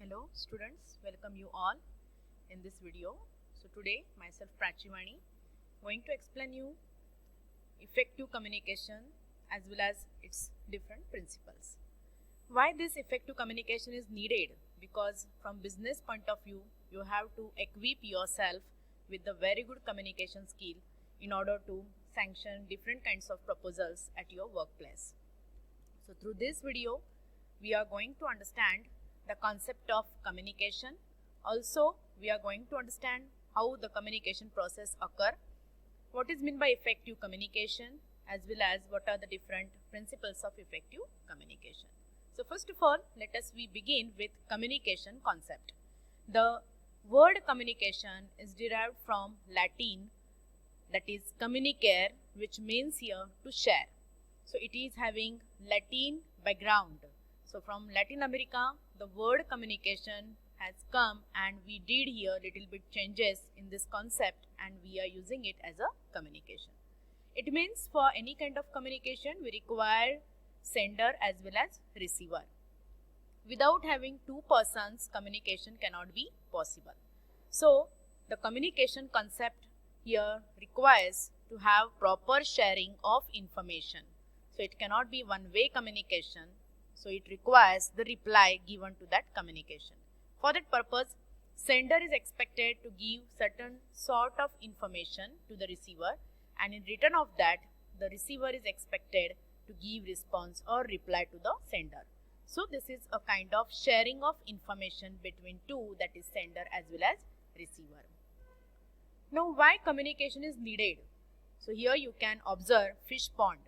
Hello students, welcome you all in this video. So today myself Prachivani going to explain you effective communication as well as its different principles. Why this effective communication is needed? Because from business point of view you have to equip yourself with the very good communication skill in order to sanction different kinds of proposals at your workplace. So through this video we are going to understand the concept of communication. Also, we are going to understand how the communication process occur, what is meant by effective communication, as well as what are the different principles of effective communication. So first of all, we begin with communication concept. The word communication is derived from Latin, that is communicare, which means here to share. So it is having Latin background. So from Latin America, the word communication has come and we did here little bit changes in this concept and we are using it as a communication. It means for any kind of communication we require sender as well as receiver. Without having two persons, communication cannot be possible. So the communication concept here requires to have proper sharing of information. So it cannot be one-way communication. So it requires the reply given to that communication. For that purpose, sender is expected to give certain sort of information to the receiver, and in return of that, the receiver is expected to give response or reply to the sender. So this is a kind of sharing of information between two, that is sender as well as receiver. Now why communication is needed? So here you can observe fish pond.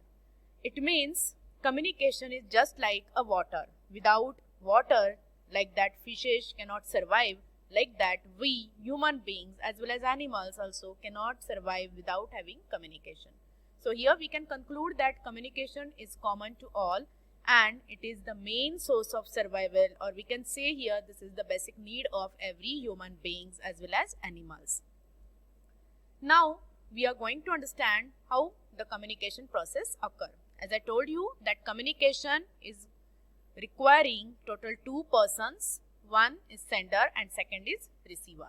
It means communication is just like a water. Without water, like that fishes cannot survive, like that we human beings as well as animals also cannot survive without having communication. So here we can conclude that communication is common to all and it is the main source of survival, or we can say here this is the basic need of every human beings as well as animals. Now we are going to understand how the communication process occurs. As I told you that communication is requiring total two persons. One is sender and second is receiver.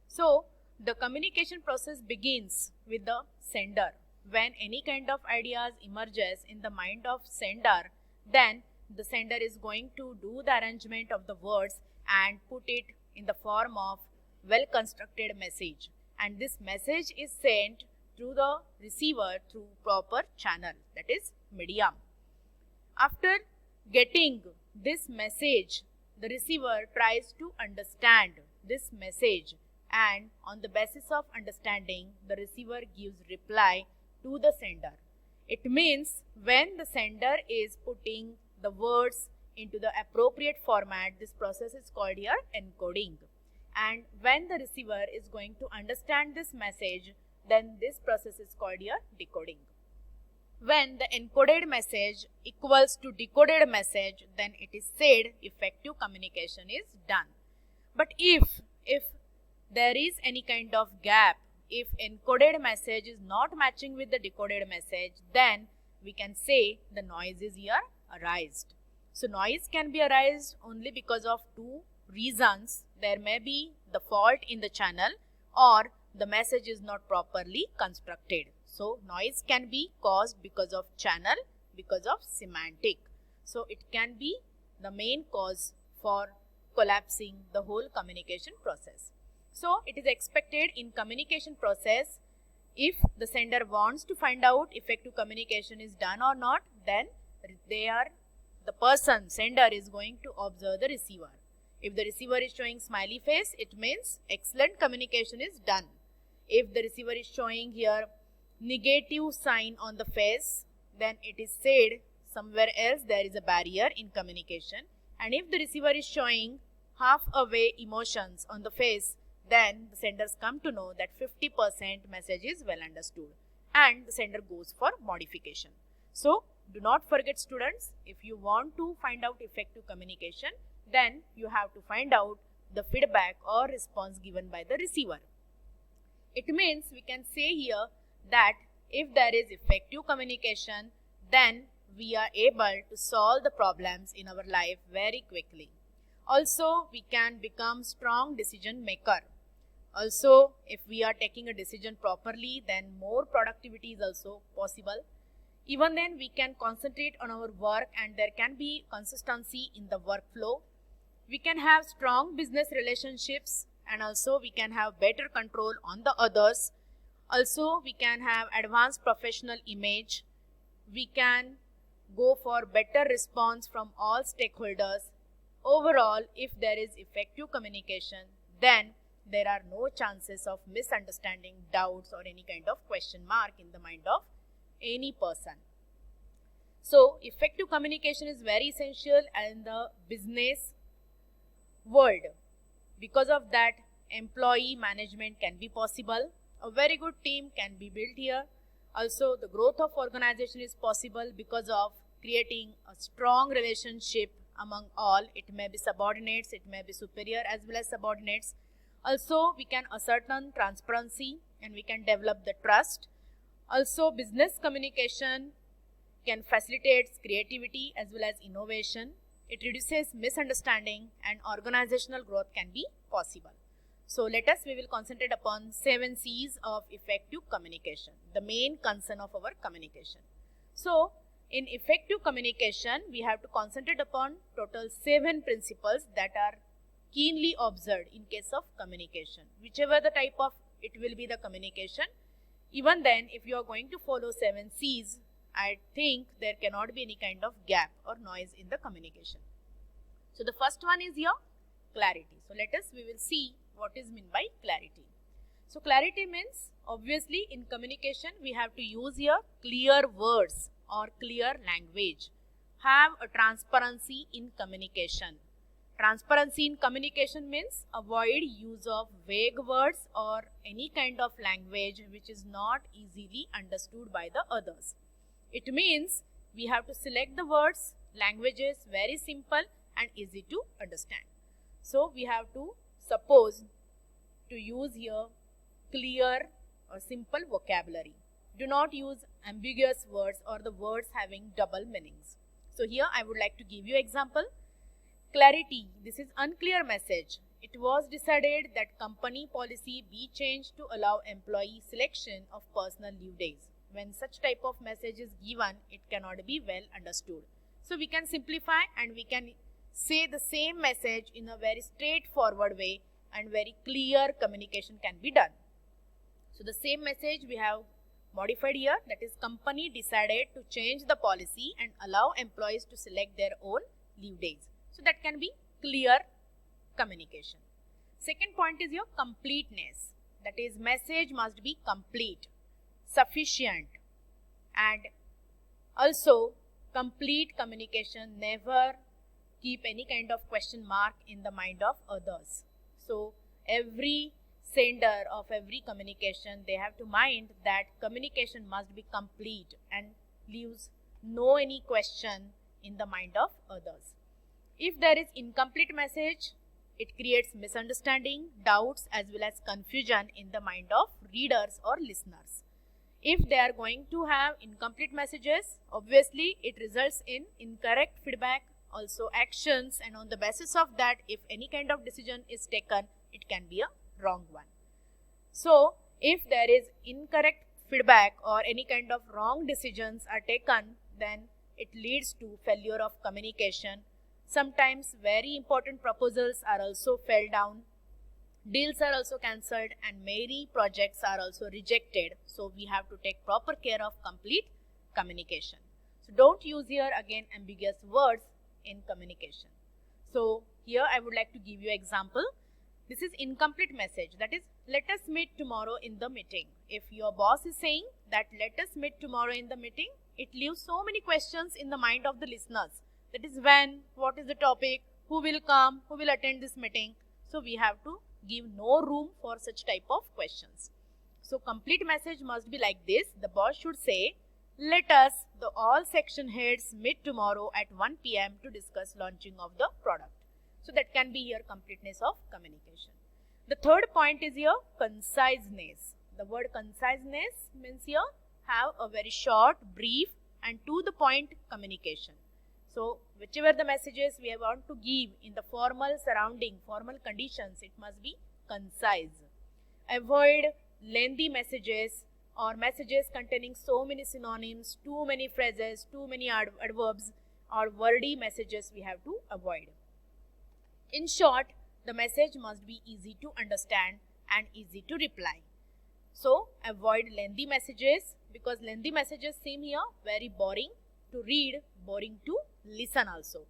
So the communication process begins with the sender. When any kind of ideas emerges in the mind of sender, then the sender is going to do the arrangement of the words and put it in the form of well constructed message. And this message is sent through the receiver through proper channel, that is medium. After getting this message, the receiver tries to understand this message, and on the basis of understanding, the receiver gives reply to the sender. It means when the sender is putting the words into the appropriate format, this process is called here encoding. And when the receiver is going to understand this message, then this process is called here decoding. When the encoded message equals to decoded message, then it is said effective communication is done. But if there is any kind of gap, if encoded message is not matching with the decoded message, then we can say the noise is here arised. So noise can be arised only because of two reasons. There may be the fault in the channel or the message is not properly constructed. So noise can be caused because of channel, because of semantic. So it can be the main cause for collapsing the whole communication process. So it is expected in communication process, if the sender wants to find out effective communication is done or not, then the person, sender, is going to observe the receiver. If the receiver is showing smiley face, it means excellent communication is done. If the receiver is showing here negative sign on the face, then it is said somewhere else there is a barrier in communication. And if the receiver is showing half away emotions on the face, then the senders come to know that 50% message is well understood and the sender goes for modification. So do not forget students, if you want to find out effective communication, then you have to find out the feedback or response given by the receiver. It means we can say here that if there is effective communication, then we are able to solve the problems in our life very quickly. Also, we can become strong decision maker. Also, if we are taking a decision properly, then more productivity is also possible. Even then, we can concentrate on our work and there can be consistency in the workflow. We can have strong business relationships and also we can have better control on the others. Also, we can have advanced professional image. We can go for better response from all stakeholders. Overall, if there is effective communication, then there are no chances of misunderstanding, doubts or any kind of question mark in the mind of any person. So, effective communication is very essential in the business world. Because of that, employee management can be possible. A very good team can be built here. Also, the growth of organization is possible because of creating a strong relationship among all. It may be subordinates, it may be superior as well as subordinates. Also, we can ascertain transparency and we can develop the trust. Also, business communication can facilitate creativity as well as innovation. It reduces misunderstanding and organizational growth can be possible. So we will concentrate upon 7 C's of effective communication, the main concern of our communication. So in effective communication, we have to concentrate upon total 7 principles that are keenly observed in case of communication. Whichever the type of it will be the communication. Even then, if you are going to follow 7 C's, I think there cannot be any kind of gap or noise in the communication. So the first one is your clarity. So we will see what is meant by clarity. So clarity means obviously in communication we have to use here clear words or clear language. Have a transparency in communication. Transparency in communication means avoid use of vague words or any kind of language which is not easily understood by the others. It means we have to select the words, languages very simple and easy to understand. So we have to suppose to use here clear or simple vocabulary. Do not use ambiguous words or the words having double meanings. So here I would like to give you example. Clarity. This is unclear message. It was decided that company policy be changed to allow employee selection of personal leave days. When such type of message is given, it cannot be well understood. So we can simplify and we can say the same message in a very straightforward way and very clear communication can be done. So the same message we have modified here, that is company decided to change the policy and allow employees to select their own leave days. So that can be clear communication. Second point is your completeness. That is message must be complete, sufficient and also complete communication. Never keep any kind of question mark in the mind of others. So every sender of every communication, they have to mind that communication must be complete and leaves no any question in the mind of others. If there is incomplete message, it creates misunderstanding, doubts as well as confusion in the mind of readers or listeners. If they are going to have incomplete messages, obviously it results in incorrect feedback, also actions, and on the basis of that, if any kind of decision is taken, it can be a wrong one. So if there is incorrect feedback or any kind of wrong decisions are taken, then it leads to failure of communication. Sometimes very important proposals are also fell down, deals are also cancelled and many projects are also rejected. So we have to take proper care of complete communication. So don't use here again ambiguous words in communication. So here I would like to give you example. This is incomplete message, that is let us meet tomorrow in the meeting. If your boss is saying that let us meet tomorrow in the meeting, it leaves so many questions in the mind of the listeners. That is when, what is the topic, who will come, who will attend this meeting. So we have to give no room for such type of questions. So complete message must be like this. The boss should say, let us, the all section heads meet tomorrow at 1 p.m. to discuss launching of the product. So that can be your completeness of communication. The third point is your conciseness. The word conciseness means here have a very short, brief and to the point communication. So whichever the messages we want to give in the formal surrounding, formal conditions, it must be concise. Avoid lengthy messages or messages containing so many synonyms, too many phrases, too many adverbs or wordy messages we have to avoid. In short, the message must be easy to understand and easy to reply. So avoid lengthy messages, because lengthy messages seem here very boring to read, boring to listen also.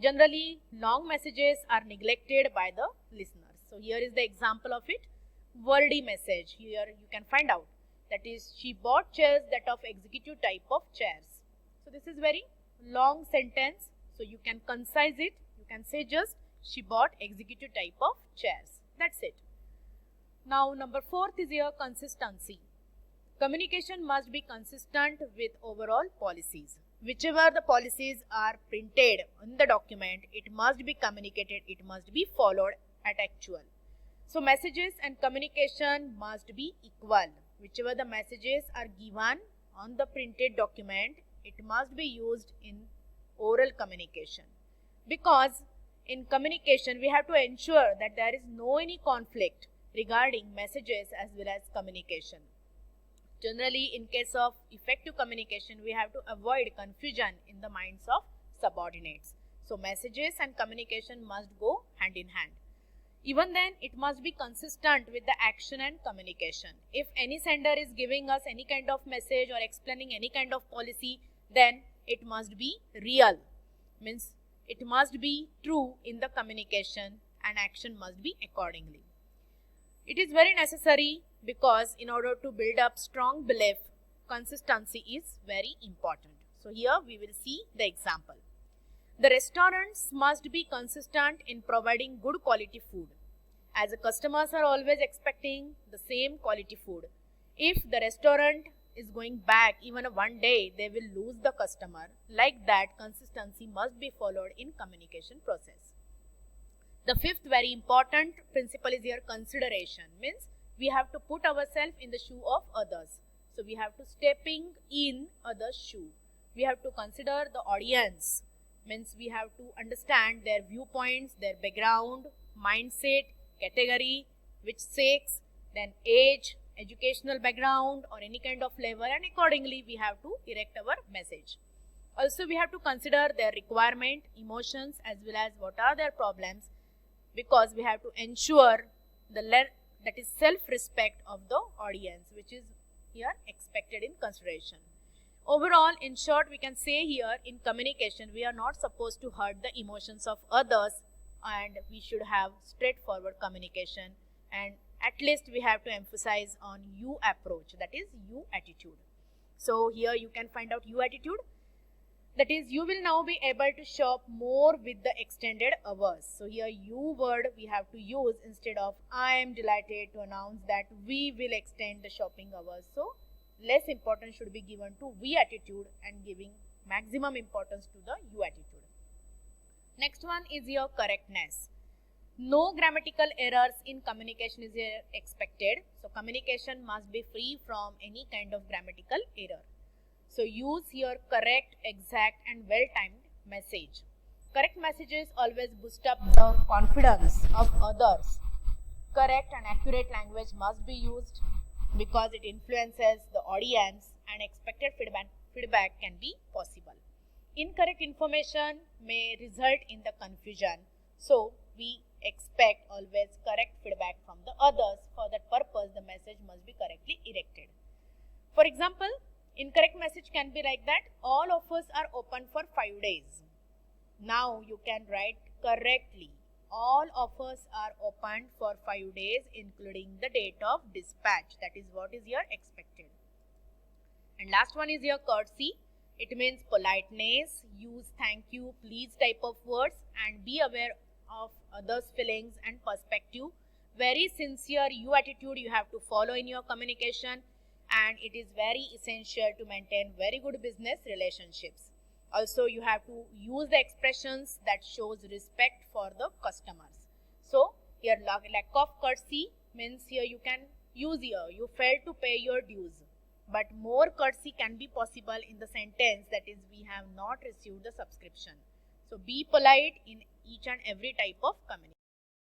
Generally, long messages are neglected by the listeners. So here is the example of it. Wordy message. Here you can find out. That is, she bought chairs that of executive type of chairs. So this is very long sentence. So you can concise it. You can say just she bought executive type of chairs. That's it. Now number 4th is your consistency. Communication must be consistent with overall policies. Whichever the policies are printed on the document, it must be communicated, it must be followed at actual. So messages and communication must be equal. Whichever the messages are given on the printed document, it must be used in oral communication. Because in communication, we have to ensure that there is no any conflict regarding messages as well as communication. Generally, in case of effective communication, we have to avoid confusion in the minds of subordinates. So messages and communication must go hand in hand. Even then, it must be consistent with the action and communication. If any sender is giving us any kind of message or explaining any kind of policy, then it must be real. Means it must be true in the communication and action must be accordingly. It is very necessary because in order to build up strong belief, consistency is very important. So here we will see the example. The restaurants must be consistent in providing good quality food, as the customers are always expecting the same quality food. If the restaurant is going back even one day, they will lose the customer. Like that, consistency must be followed in communication process. The 5th very important principle is your consideration. Means we have to put ourselves in the shoe of others. So we have to stepping in others' shoe. We have to consider the audience. Means we have to understand their viewpoints, their background, mindset, category, which sex, then age, educational background or any kind of level, and accordingly we have to erect our message. Also we have to consider their requirement, emotions as well as what are their problems, because we have to ensure that is self-respect of the audience, which is here expected in consideration. Overall, in short, we can say here in communication, we are not supposed to hurt the emotions of others and we should have straightforward communication, and at least we have to emphasize on you approach, that is you attitude. So here you can find out you attitude. That is, you will now be able to shop more with the extended hours. So here you word we have to use instead of I am delighted to announce that we will extend the shopping hours. So less importance should be given to we attitude and giving maximum importance to the you attitude. Next one is your correctness. No grammatical errors in communication is expected. So communication must be free from any kind of grammatical error. So use your correct, exact and well-timed message. Correct messages always boost up the confidence of others. Correct and accurate language must be used because it influences the audience and expected feedback can be possible. Incorrect information may result in the confusion. So we expect always correct feedback from the others. For that purpose, the message must be correctly erected. For example, incorrect message can be like that, all offers are open for 5 days. Now you can write correctly, all offers are opened for 5 days including the date of dispatch. That is what is your expected. And last one is your courtesy. It means politeness. Use thank you, please type of words and be aware of others' feelings and perspective. Very sincere you attitude you have to follow in your communication, and it is very essential to maintain very good business relationships. Also you have to use the expressions that shows respect for the customers. So here lack of courtesy means here you can use here you failed to pay your dues. but more courtesy can be possible in the sentence, that is, we have not received the subscription. So be polite in each and every type of communication.